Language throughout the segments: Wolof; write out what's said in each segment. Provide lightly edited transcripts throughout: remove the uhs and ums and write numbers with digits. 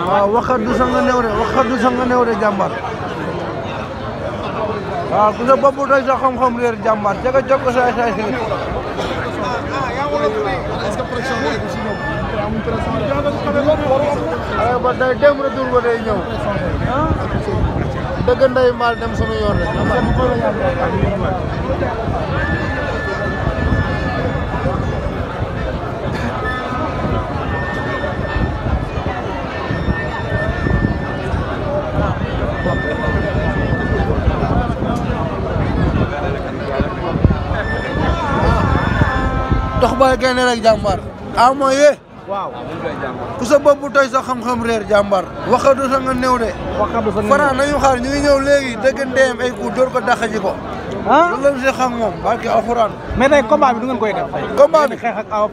waaw waxat du sanga néew de waxat du sanga néew de jàmbaar waaw ku sa bopp doy sa xam-xam réer jàmbaar jaga jog ko saay saay si ay ba day dem retour ba day ñëw dëgg nday maal dem sunu yoon rek dox bay gaynde rek jàmbaar ama ye waaw ku sa bopp tooy sa xam-xam réer jàmbaar waxadu sa nga néew de Franc nañu xaar ñu ngi ñëw léegi dëgg ndeem ay coup door ko dàqaji ko loolu lañ si xam moom barke alxuraan mais tey combat bi du ngeen koy def combat bi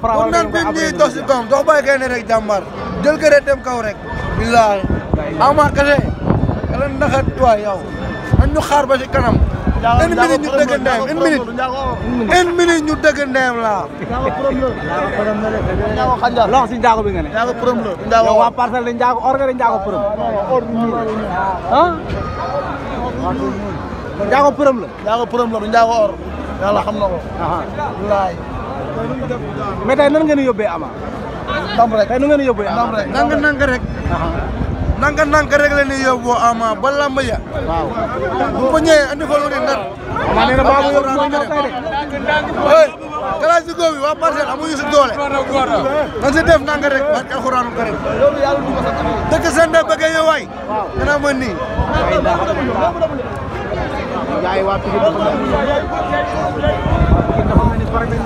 pour nan bi ñuy dox si kawam dox bay gaynde rek jàmbaar jël ko rek dem kaw rek billaahi ama kese kala ndaxat waay yow nañ ñu xaar ba si kanam une minute ñu dëgg ndeem une minute ñu dëgg ndeem laa lox si njaago bi nga ne njaago përëm la yow waa parcelle de njaago or nga de njaago përëm ah njaago përëm la njaago përëm la du njaago or yàlla xam na ko wallaay mais tey nan ngeen di yóbbee ama ndam rek tey nu ngeen di yóbbee ama nanga rek nanga rek la ni yóbbu ama ba lamb ja waaw bu ko ñëwee andi fa lu ne ndar ama nee na baabu yóbbu mooy ñëw tey de hey classico bi waa parcelle amuñu si doole nan si def nanga rek barke alxuraanu karim dëkk seen de bëgg yow waay dana mën nii yaay waa Pikine dafa mel ni pare nañ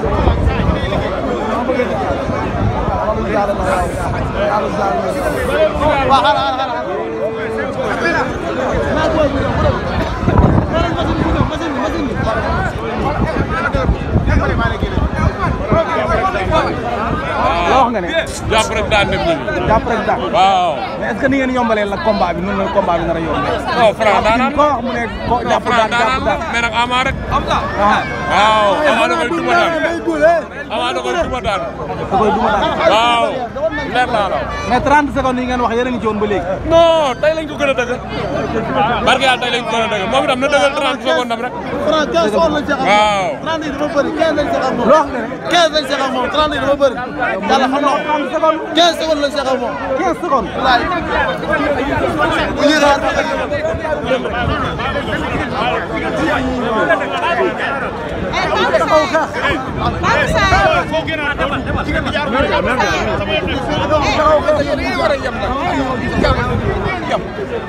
loo wax nga ne jàpp rek daan dem nañu jàpp rek daan waaw mais est-ce que ni ngeen yombalee la combat bi noonu la combat bi nar a yombee non Franc daanaan ko wax mu ne ko jàpp daan jàpp daan mais nag ama rek ah waaw ama da koy duma daan ama da koy duma daan da koy duma daan waaw leer naa la mais 30 secondes yi ngeen wax yéen a ngi ci woon ba léegi non tey lañ ko gën a dëgg barke yàlla tey lañ ko gën a dëgg moom itam na dëggal 30 secondes am rek Franc 15 secondes lañ seq ak waaw 30 yi dafa bëri 15 lañ seq ak moom loo wax nga ne 15 lañ seq ak moom 30 yi dafa bëri yàlla xam na ko 30 secondes 15 secondes lañ seq ak moom 15 secondes wallaay bu ñuy xaar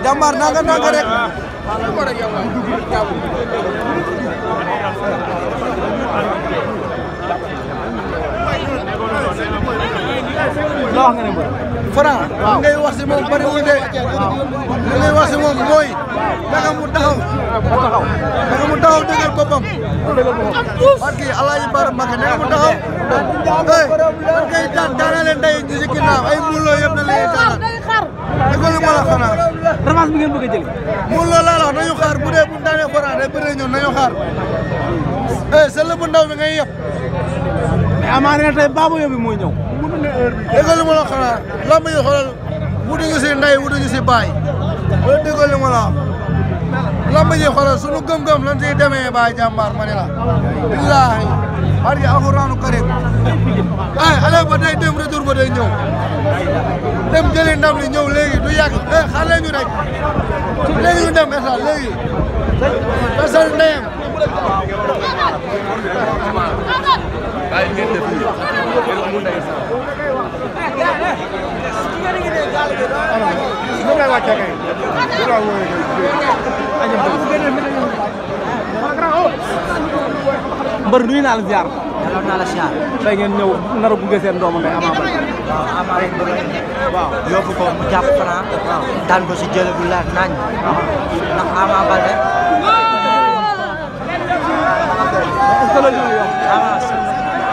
jàmbaar nanga rek loo wax nga ne mbër Franc ngay wax si moom bariwul de li ngay wax si moom mooy naka mu taxaw dëggal boppam barki Alaaji Bara Mbacké naka mu taxaw hey man kay daana leen day ci ginnaaw ay muloo yëpp na leen daana dëggal ma la xanaa revanche bi ngeen bëgg a jëli muloo laa la wax nañu xaar bu dee bu daanee Franc day bëree ñoom nañu xaar c'est le bu ndaw bi ngay yëpp mais amaa ne tey baabo yóbbi mooy ñëw dëggal ma la xanaa lamb yi xoolal wutuñu si ndey wutuñu si baay wala dëggal ma la lamb ji xoolal sunu gëm-gëm lan siy demee baay jàmbaar ma ne la billaahi barki alxuraanu karim ay ale ba day dem retour ba day ñëw dem jëli ndam li ñëw léegi du yàgg xaar leen ñu rek léegi ñu dem état léegi tasal ndeyam ay ngeen def nii mbër nuyu naa la ziar yàlla naa la ziar tey ngeen ñëw nar a gunge seen doomu ngay Ama Baldé waaw Ama rek bëgg a nekk waaw yóbbu ko mu jàpp Franc waaw daan ko si jële bu leer nañ ndax Ama Baldé est-ce que loolu dina yomb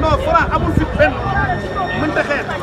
non Franc amul fit benn mënta xeex